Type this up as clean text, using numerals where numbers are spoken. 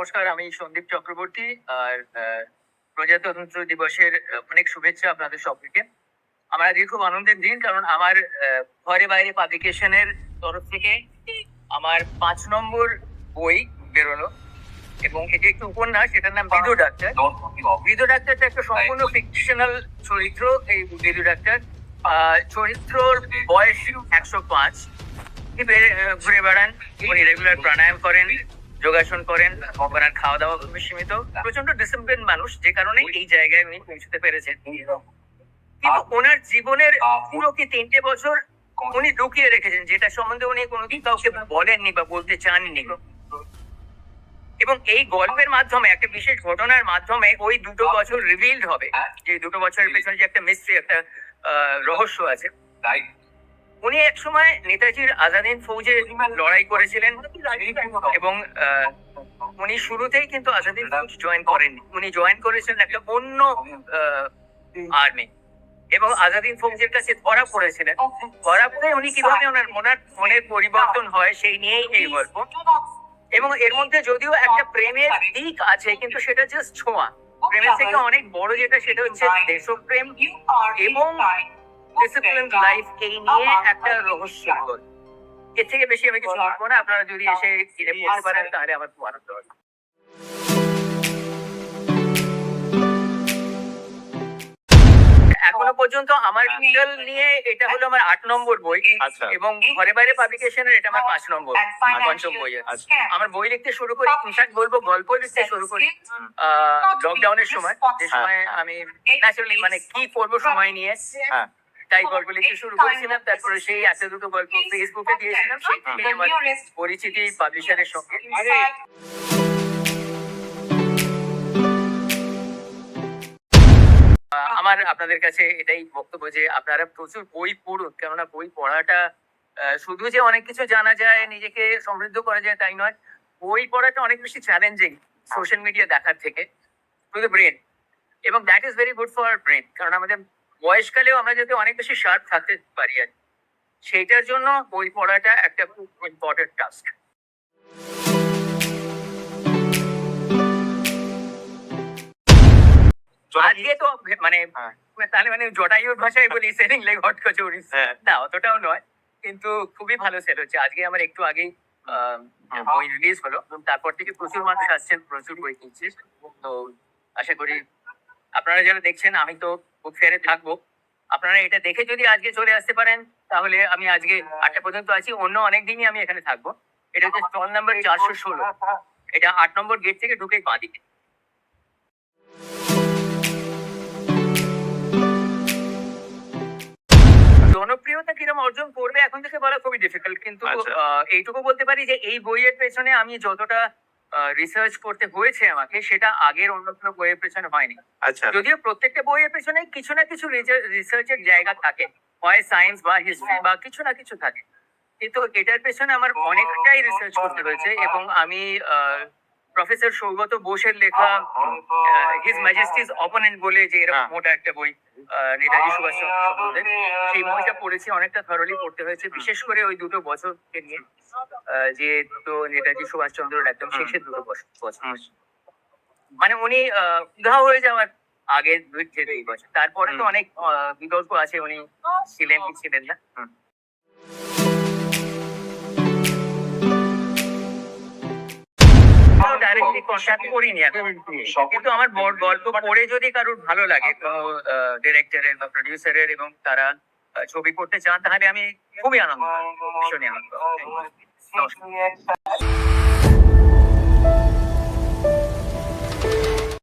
নমস্কার, আমি সন্দীপ চক্রবর্তী। আর প্রজাতন্ত্র দিবসের অনেক শুভেচ্ছা আপনাদের সকলকে। আমার আজকে খুব আনন্দের দিন, কারণ আমার ঘরে বাইরে পাবলিকেশনের তরফ থেকে আমার 5 নম্বর বই বেরোলো, এবং এটি একটি উপন্যাস। এটার নাম বিদু ডাক্তার। বিদু ডাক্তারটা একটা সম্পূর্ণ ফিকশনাল চরিত্র। এই বিদু ডাক্তার চরিত্রর বয়স 105। ঘুরে বেড়ান, উনি রেগুলার প্রাণায়াম করেন, যোগাসন করেন, ওনার খাওয়া দাওয়া খুবই সীমিত, প্রচন্ড ডিসিপ্লিন মানুষ, যে কারণে এই জায়গায় উনি পৌঁছতে পেরেছেন। কিন্তু ওনার জীবনের পুরো কি 3টে বছর উনি লুকিয়ে রেখেছেন, যেটা সম্বন্ধে উনি কোনোদিন কাউকে বলেননি বা বলতে চাননি। এবং এই গল্পের মাধ্যমে, একটা বিশেষ ঘটনার মাধ্যমে ওই 2 বছর রিভিলড হবে, যে 2 বছরের পেছনে যে একটা মিস্ট্রি, একটা রহস্য আছে। উনি এক সময় নেতাজির আজাদ হিন্দ ফৌজে লড়াই করেছিলেন, এবং উনি শুরুতেই কিন্তু আজাদ হিন্দ ফৌজ জয়েন করেননি। উনি জয়েন করেছিলেন একটা অন্য আর্মি, এবং আজাদ হিন্দ ফৌজের কাছে ধরা পড়েছিলেন। ধরা পড়ে উনি কিভাবে ওনার মনের পরিবর্তন হয় সেই নিয়েই এই গল্প। এবং এর মধ্যে যদিও একটা প্রেমের দিক আছে, কিন্তু সেটা জাস্ট ছোঁয়া। প্রেমের থেকে অনেক বড় যেটা, সেটা হচ্ছে দেশপ্রেম এবং ডিসিপ্লিন লাইফ, এই নিয়ে একটা রহস্য। এর থেকে বেশি আমি কিছু বলবো না। আপনারা যদি এসে কিনে পড়তে পারেন তাহলে আমার খুব আনন্দ হবে। এখনো পর্যন্ত আমার টিটেল নিয়ে এটা হলো আমার 8 নম্বর বই, এবং ঘরে বাইরে পাবলিকেশনের এটা আমার 5 নম্বর, পঞ্চম বই। আমার বই লিখতে শুরু করি, ইনফ্যাক্ট বলবো গল্প লিখতে শুরু করি লকডাউনের সময়, যে সময় আমি ন্যাচারালি মানে কি করবো সময় নিয়ে, তাই গল্প লিখতে শুরু করেছিলাম। তারপরে সেই একটা দুটো গল্প ফেসবুকে দিয়েছিলাম, সেই থেকে আমার পরিচিতি পাবলিশারের সঙ্গে। আমার আপনাদের কাছে এটাই বক্তব্য যে আপনারা প্রচুর বই পড়ুন, কেননা বই পড়াটা শুধু যে অনেক কিছু জানা যায়, নিজেকে সমৃদ্ধ করা যায় তাই নয়। বই পড়াটা অনেক বেশি চ্যালেঞ্জিং সোশ্যাল মিডিয়া দেখার থেকে, টু দ্য ব্রেন। এবং that is very good for our brain, কারণ আমাদের বয়সকালেও আমরা যাতে অনেক বেশি শার্প থাকতে পারি, আর সেইটার জন্য বই পড়াটা একটা খুব ইম্পর্টেন্ট টাস্ক। আজকে তো মানে তাহলে মানে জটায়ুর ভাষায় বলি সেলিং লাইক হট কচুরি, না অতটাও নয়, কিন্তু খুবই ভালো সেল হচ্ছে। আজকে আমার একটু আগেই বই রিলিজ হলো, তারপর থেকে প্রচুর মানুষ আসছেন, প্রচুর বই কিনছে। তো আশা করি আপনারা যারা দেখছেন, আমি তো বুক ফেয়ারে থাকবো, আপনারা এটা দেখে যদি আজকে চলে আসতে পারেন, তাহলে আমি আজকে 8টা পর্যন্ত আছি। অন্য অনেক দিনই আমি এখানে থাকবো। এটা হচ্ছে স্টল নাম্বার 416, এটা 8 নম্বর গেট থেকে ঢুকেই বাঁদিকে। জনপ্রিয়তা কিরকম অর্জন করবে এখন থেকে বলা খুবই ডিফিকাল্ট, কিন্তু এইটুকু বলতে পারি যে এই বইয়ের পেছনে আমি যতটা রিসার্চ করতে হয়েছে আমাকে, সেটা আগের অন্য কোনো বইয়ের পেছনে হয়নি। যদিও প্রত্যেকটা বইয়ের পেছনে কিছু না কিছু রিসার্চের জায়গা থাকে, হয় সায়েন্স বা হিস্ট্রি বা কিছু না কিছু থাকে, কিন্তু এটার পেছনে আমার অনেকটাই রিসার্চ করতে হয়েছে। এবং আমি প্রফেসর সৌগত বোসের লেখা হিজ ম্যাজেস্টিজ অপোনেন্ট বলে যে এরকম মোটা একটা বই, নেতাজি সুভাষচন্দ্র সম্বন্ধে, সেই বইটা পড়েছি, অনেকটা থরলি পড়তে হয়েছে, বিশেষ করে ওই 2 বছরকে নিয়ে, যে দুটো নেতাজি সুভাষচন্দ্রের একদম শেষের 2 বছর, মানে উনি উধাও হয়ে যাওয়ার আগের 2 বছর। তারপরে তো অনেক বিতর্ক আছে, উনি ছিলেন কি ছিলেন না। ডাইরেক্টলি কন্ট্যাক্ট করিনি এখন, কিন্তু আমার গল্প পড়ে যদি কারোর ভালো লাগে, ডিরেক্টরের বা প্রডিউসারের, এবং তারা ছবি করতে চান, তাহলে আমি খুবই আনন্দ, ভীষণই আনন্দ। নমস্কার।